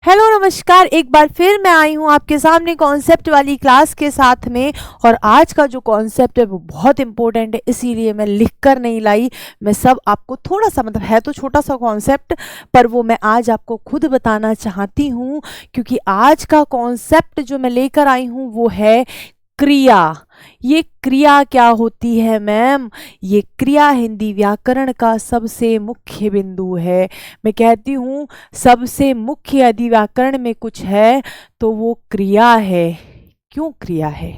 Hello नमस्कार, एक बार फिर मैं आई हूँ आपके सामने कॉन्सेप्ट वाली क्लास के साथ में। और आज का जो कॉन्सेप्ट है वो बहुत इंपॉर्टेंट है, इसीलिए मैं लिख कर नहीं लाई। मैं सब आपको थोड़ा सा, मतलब है तो छोटा सा कॉन्सेप्ट, पर वो मैं आज आपको खुद बताना चाहती हूँ, क्योंकि आज का कॉन्सेप्ट जो मैं लेकर आई हूँ वो है क्रिया। ये क्रिया क्या होती है मैम? ये क्रिया हिंदी व्याकरण का सबसे मुख्य बिंदु है। मैं कहती हूँ सबसे मुख्य यदि व्याकरण में कुछ है तो वो क्रिया है। क्यों क्रिया है?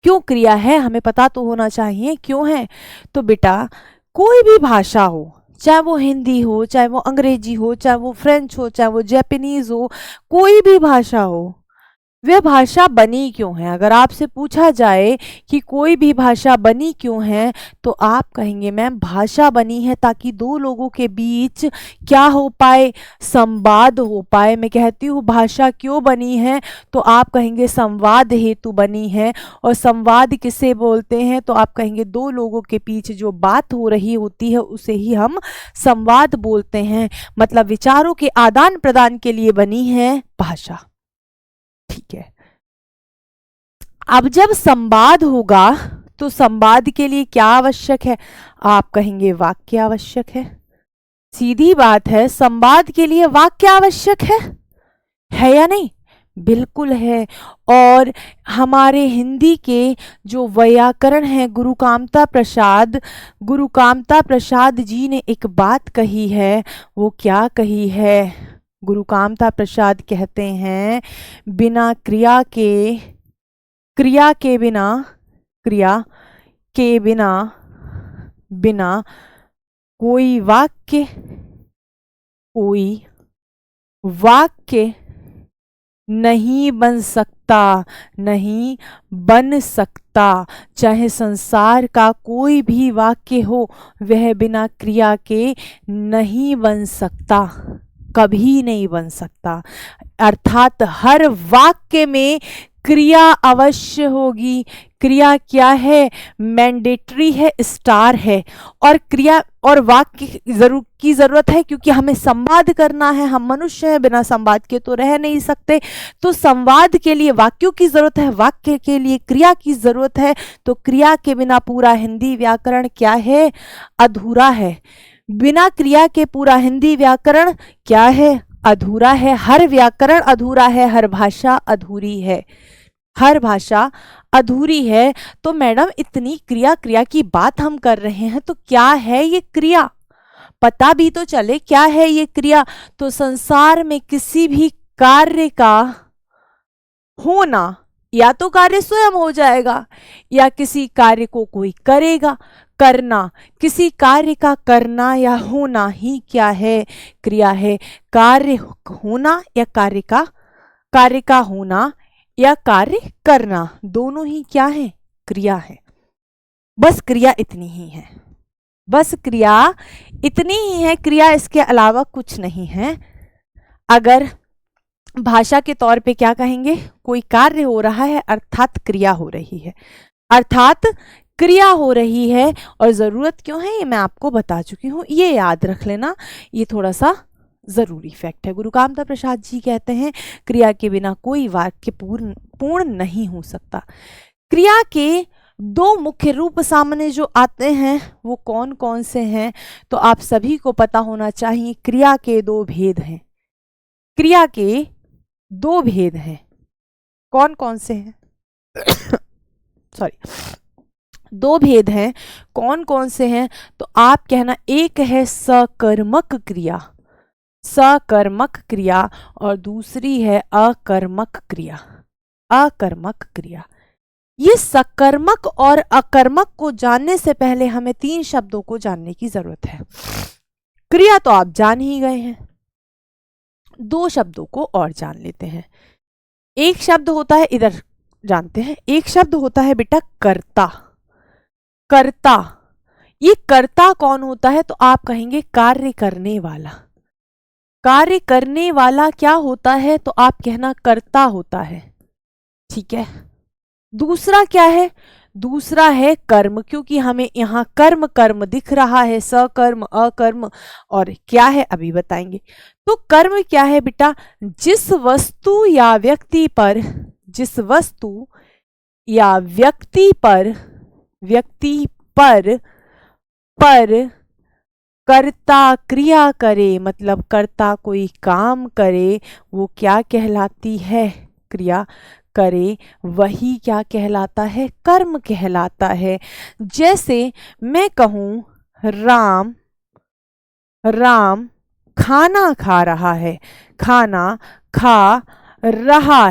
क्यों क्रिया है हमें पता तो होना चाहिए क्यों है। तो बेटा, कोई भी भाषा हो, चाहे वो हिंदी हो, चाहे वो अंग्रेजी हो, चाहे वो फ्रेंच हो, चाहे वो जापानीज हो, कोई भी भाषा हो, वह भाषा बनी क्यों है? अगर आपसे पूछा जाए कि कोई भी भाषा बनी क्यों है, तो आप कहेंगे मैम भाषा बनी है ताकि दो लोगों के बीच क्या हो पाए? संवाद हो पाए। मैं कहती हूँ भाषा क्यों बनी है, तो आप कहेंगे संवाद हेतु बनी है। और संवाद किसे बोलते हैं? तो आप कहेंगे दो लोगों के बीच जो बात हो रही होती है उसे ही हम संवाद बोलते हैं। मतलब विचारों के आदान प्रदान के लिए बनी है भाषा। ठीक है। अब जब संवाद होगा तो संवाद के लिए क्या आवश्यक है? आप कहेंगे वाक्य आवश्यक है। सीधी बात है, संवाद के लिए वाक्य आवश्यक है या नहीं? बिल्कुल है। और हमारे हिंदी के जो व्याकरण है, गुरु कामता प्रसाद जी ने एक बात कही है। वो क्या कही है? गुरु कामता प्रसाद कहते हैं बिना क्रिया के बिना कोई वाक्य नहीं बन सकता। चाहे संसार का कोई भी वाक्य हो, वह बिना क्रिया के नहीं बन सकता, कभी नहीं बन सकता। अर्थात हर वाक्य में क्रिया अवश्य होगी। क्रिया क्या है? मैंडेटरी है, स्टार है। और क्रिया और वाक्य की जरूरत है, क्योंकि हमें संवाद करना है। हम मनुष्य हैं, बिना संवाद के तो रह नहीं सकते। तो संवाद के लिए वाक्यों की जरूरत है, वाक्य के लिए क्रिया की जरूरत है। तो क्रिया के बिना पूरा हिंदी व्याकरण क्या है? अधूरा है। बिना क्रिया के पूरा हिंदी व्याकरण क्या है? अधूरा है। हर व्याकरण अधूरा है, हर भाषा अधूरी है, हर भाषा अधूरी है। तो मैडम इतनी क्रिया की बात हम कर रहे हैं, तो क्या है ये क्रिया? पता भी तो चले क्या है ये क्रिया। तो संसार में किसी भी कार्य का होना, या तो कार्य स्वयं हो जाएगा या किसी कार्य को कोई करेगा। करना, किसी कार्य का करना या होना ही क्या है? क्रिया है। कार्य होना या कार्य का होना या कार्य करना, दोनों ही क्या है? क्रिया है। बस क्रिया इतनी ही है, बस क्रिया इतनी ही है। क्रिया इसके अलावा कुछ नहीं है। अगर भाषा के तौर पे क्या कहेंगे? कोई कार्य हो रहा है अर्थात क्रिया हो रही है, अर्थात क्रिया हो रही है। और जरूरत क्यों है ये मैं आपको बता चुकी हूं, ये याद रख लेना, ये थोड़ा सा जरूरी फैक्ट है। गुरु कामता प्रसाद जी कहते हैं क्रिया के बिना कोई वाक्य पूर्ण नहीं हो सकता। क्रिया के दो मुख्य रूप सामने जो आते हैं वो कौन कौन से हैं? तो आप सभी को पता होना चाहिए। क्रिया के दो भेद हैं। क्रिया के दो भेद हैं। कौन कौन से हैं? सॉरी, दो भेद हैं। कौन कौन से हैं? तो आप कहना, एक है सकर्मक क्रिया और दूसरी है अकर्मक क्रिया। ये सकर्मक और अकर्मक को जानने से पहले हमें तीन शब्दों को जानने की जरूरत है। क्रिया तो आप जान ही गए हैं, दो शब्दों को और जान लेते हैं। एक शब्द होता है, इधर जानते हैं, एक शब्द होता है बेटा कर्ता। ये कर्ता कौन होता है? तो आप कहेंगे कार्य करने वाला क्या होता है? तो आप कहना कर्ता होता है। ठीक है। दूसरा क्या है? दूसरा है कर्म, क्योंकि हमें यहाँ कर्म कर्म दिख रहा है, सकर्म अकर्म, और क्या है अभी बताएंगे। तो कर्म क्या है बेटा, जिस वस्तु या व्यक्ति पर, जिस वस्तु या व्यक्ति पर, व्यक्ति पर कर्ता क्रिया करे, मतलब कर्ता कोई काम करे, वो क्या कहलाती है, क्रिया करे, वही क्या कहलाता है, कर्म कहलाता है। जैसे मैं कहूं राम, राम खाना खा रहा है, खाना खा रहा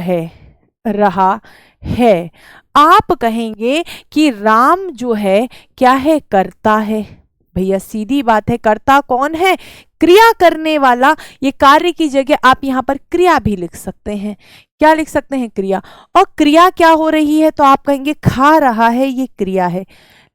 है, आप कहेंगे कि राम जो है क्या है, कर्ता है। भैया सीधी बात है, कर्ता कौन है, क्रिया करने वाला। ये कार्य की जगह आप यहां पर क्रिया भी लिख सकते हैं, क्या लिख सकते हैं, क्रिया। और क्रिया क्या हो रही है, तो आप कहेंगे खा रहा है, ये क्रिया है।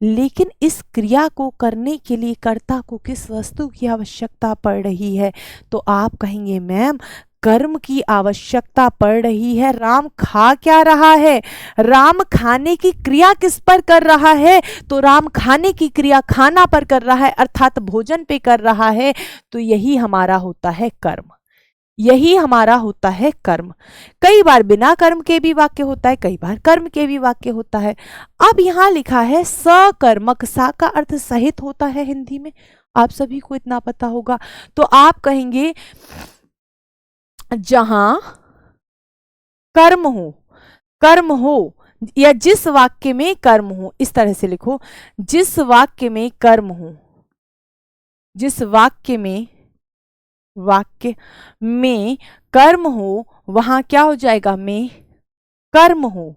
लेकिन इस क्रिया को करने के लिए कर्ता को किस वस्तु की आवश्यकता पड़ रही है, तो आप कहेंगे मैम कर्म की आवश्यकता पड़ रही है। राम खा क्या रहा है, राम खाने की क्रिया किस पर कर रहा है, तो राम खाने की क्रिया खाना पर कर रहा है, अर्थात भोजन पे कर रहा है। तो यही हमारा होता है कर्म, यही हमारा होता है कर्म। कई बार बिना कर्म के भी वाक्य होता है, कई बार कर्म के भी वाक्य होता है। अब यहां लिखा है सकर्मक, सा का अर्थ सहित होता है हिंदी में, आप सभी को इतना पता होगा। तो आप कहेंगे जहां कर्म हो, कर्म हो, या जिस वाक्य में कर्म हो, इस तरह से लिखो, जिस वाक्य में कर्म हो, जिस वाक्य में कर्म हो, वहां क्या हो जाएगा, में कर्म हो,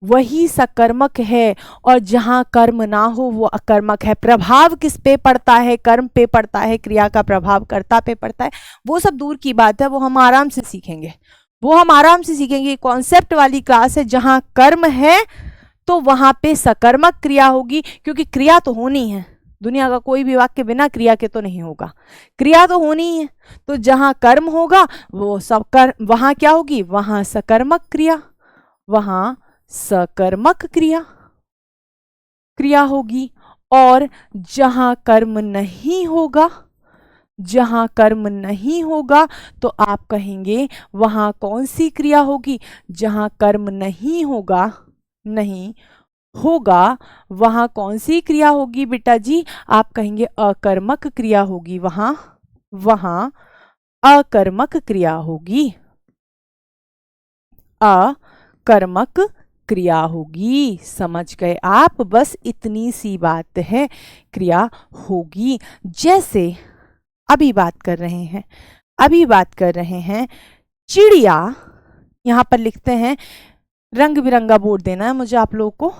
वही सकर्मक है। और जहां कर्म ना हो वो अकर्मक है। प्रभाव किस पे पड़ता है, कर्म पे पड़ता है, क्रिया का प्रभाव कर्ता पे पड़ता है, वो सब दूर की बात है, वो हम आराम से सीखेंगे, वो हम आराम से सीखेंगे। कॉन्सेप्ट वाली क्लास है, जहां कर्म है तो वहां पे सकर्मक क्रिया होगी, क्योंकि क्रिया तो होनी है, दुनिया का कोई भी वाक्य बिना क्रिया के तो नहीं होगा, क्रिया तो होनी ही है। तो जहां कर्म होगा वो सब वहां क्या होगी, वहां सकर्मक क्रिया, वहां सकर्मक क्रिया होगी। और जहां कर्म नहीं होगा, जहां कर्म नहीं होगा, तो आप कहेंगे वहां कौन सी क्रिया होगी, जहां कर्म नहीं होगा, नहीं होगा, वहां कौन सी क्रिया होगी बेटा जी, आप कहेंगे अकर्मक क्रिया होगी, वहां अकर्मक क्रिया होगी, अकर्मक क्रिया होगी। समझ गए आप, बस इतनी सी बात है, क्रिया होगी। जैसे अभी बात कर रहे हैं चिड़िया, यहां पर लिखते हैं, रंग बिरंगा बोर्ड देना है मुझे आप लोगों को।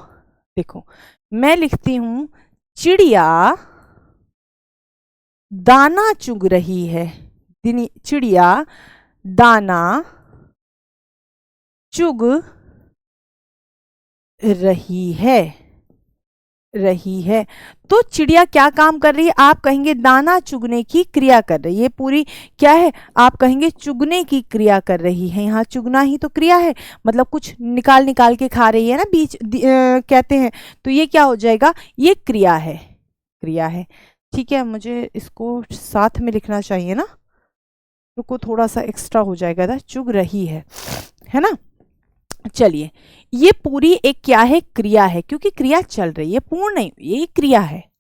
देखो मैं लिखती हूं चिड़िया दाना चुग रही है, चिड़िया दाना चुग रही है। तो चिड़िया क्या काम कर रही है, आप कहेंगे दाना चुगने की क्रिया कर रही है। पूरी क्या है, आप कहेंगे चुगने की क्रिया कर रही है। यहाँ चुगना ही तो क्रिया है, मतलब कुछ निकाल निकाल के खा रही है ना, बीच कहते हैं, तो ये क्या हो जाएगा, ये क्रिया है। ठीक है, मुझे इसको साथ में लिखना चाहिए ना, रुको थोड़ा सा एक्स्ट्रा हो जाएगा था, चुग रही है ना। चलिए, ये पूरी एक क्या है, क्रिया है, क्योंकि क्रिया चल रही है, पूर्ण नहीं, ये क्रिया है।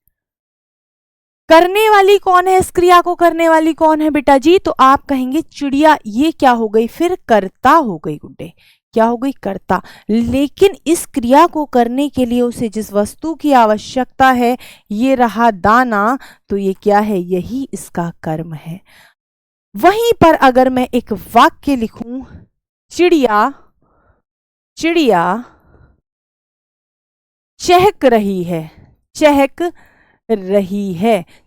करने वाली कौन है, इस क्रिया को करने वाली कौन है बेटा जी, तो आप कहेंगे चिड़िया, ये क्या हो गई, फिर कर्ता हो गई गुड्डे, क्या हो गई, कर्ता। लेकिन इस क्रिया को करने के लिए उसे जिस वस्तु की आवश्यकता है, ये रहा दाना, तो ये क्या है, यही इसका कर्म है। वहीं पर अगर मैं एक वाक्य लिखूं, चिड़िया चहक रही है,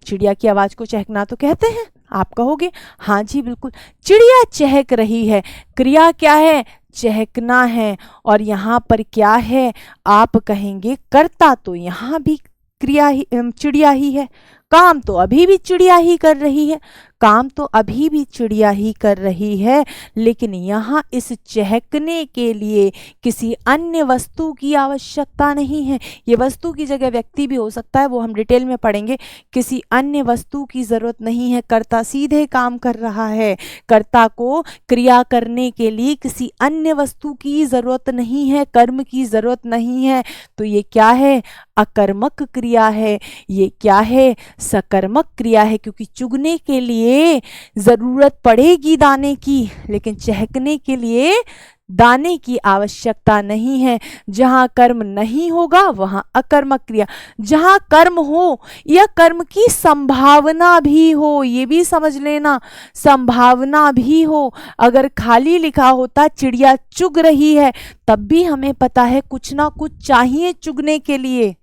चिड़िया की आवाज को चहकना तो कहते हैं, आप कहोगे हाँ जी बिल्कुल, चिड़िया चहक रही है, क्रिया क्या है, चहकना है। और यहां पर क्या है, आप कहेंगे कर्ता, तो यहां भी क्रिया ही, चिड़िया ही है, काम तो अभी भी चिड़िया ही कर रही है, काम तो अभी भी चिड़िया ही कर रही है, लेकिन यहाँ इस चहकने के लिए किसी अन्य वस्तु की आवश्यकता नहीं है। ये वस्तु की जगह व्यक्ति भी हो सकता है, वो हम डिटेल में पढ़ेंगे। किसी अन्य वस्तु की जरूरत नहीं है, कर्ता सीधे काम कर रहा है। कर्ता को क्रिया करने के लिए किसी अन्य वस्तु की जरूरत नहीं है, कर्म की जरूरत नहीं है। तो ये क्या है? अकर्मक क्रिया है। ये क्या है? सकर्मक क्रिया है, क्योंकि चुगने के लिए जरूरत पड़ेगी दाने की, लेकिन चहकने के लिए दाने की आवश्यकता नहीं है। जहां कर्म नहीं होगा वहां अकर्मक क्रिया, जहां कर्म हो या कर्म की संभावना भी हो, ये भी समझ लेना, संभावना भी हो। अगर खाली लिखा होता चिड़िया चुग रही है, तब भी हमें पता है कुछ ना कुछ चाहिए चुगने के लिए,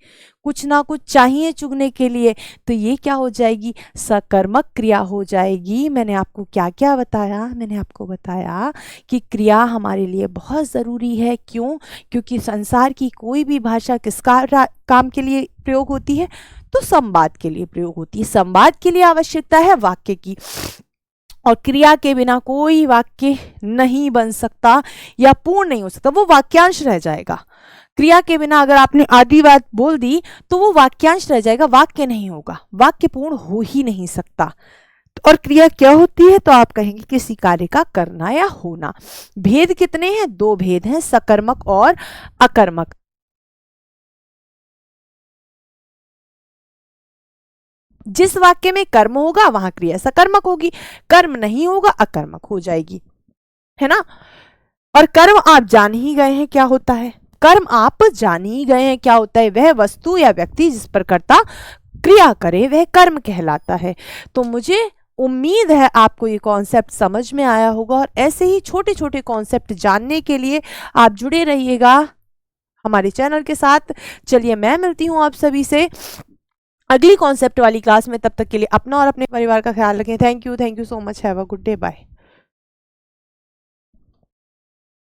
कुछ ना कुछ चाहिए चुगने के लिए। तो ये क्या हो जाएगी? सकर्मक क्रिया हो जाएगी। मैंने आपको क्या क्या बताया? मैंने आपको बताया कि क्रिया हमारे लिए बहुत ज़रूरी है। क्यों? क्योंकि संसार की कोई भी भाषा किस काम के लिए प्रयोग होती है? तो संवाद के लिए प्रयोग होती है। संवाद के लिए आवश्यकता है वाक्य की, और क्रिया के बिना कोई वाक्य नहीं बन सकता या पूर्ण नहीं हो सकता, वो वाक्यांश रह जाएगा। क्रिया के बिना अगर आपने आधी बात बोल दी तो वो वाक्यांश रह जाएगा, वाक्य नहीं होगा, वाक्य पूर्ण हो ही नहीं सकता। और क्रिया क्या होती है? तो आप कहेंगे किसी कार्य का करना या होना। भेद कितने हैं? 2 भेद हैं, सकर्मक और अकर्मक। जिस वाक्य में कर्म होगा वहां क्रिया सकर्मक होगी, कर्म नहीं होगा अकर्मक हो जाएगी, है ना। और कर्म आप जान ही गए हैं क्या होता है। कर्म आप जान ही गए हैं क्या होता है। वह वस्तु या व्यक्ति जिस पर कर्ता क्रिया करे वह कर्म कहलाता है। तो मुझे उम्मीद है आपको ये कॉन्सेप्ट समझ में आया होगा, और ऐसे ही छोटे छोटे कॉन्सेप्ट जानने के लिए आप जुड़े रहिएगा हमारे चैनल के साथ। चलिए मैं मिलती हूँ आप सभी से अगली कॉन्सेप्ट वाली क्लास में। तब तक के लिए अपना और अपने परिवार का ख्याल रखें। Thank you so much. Have a good day. Bye.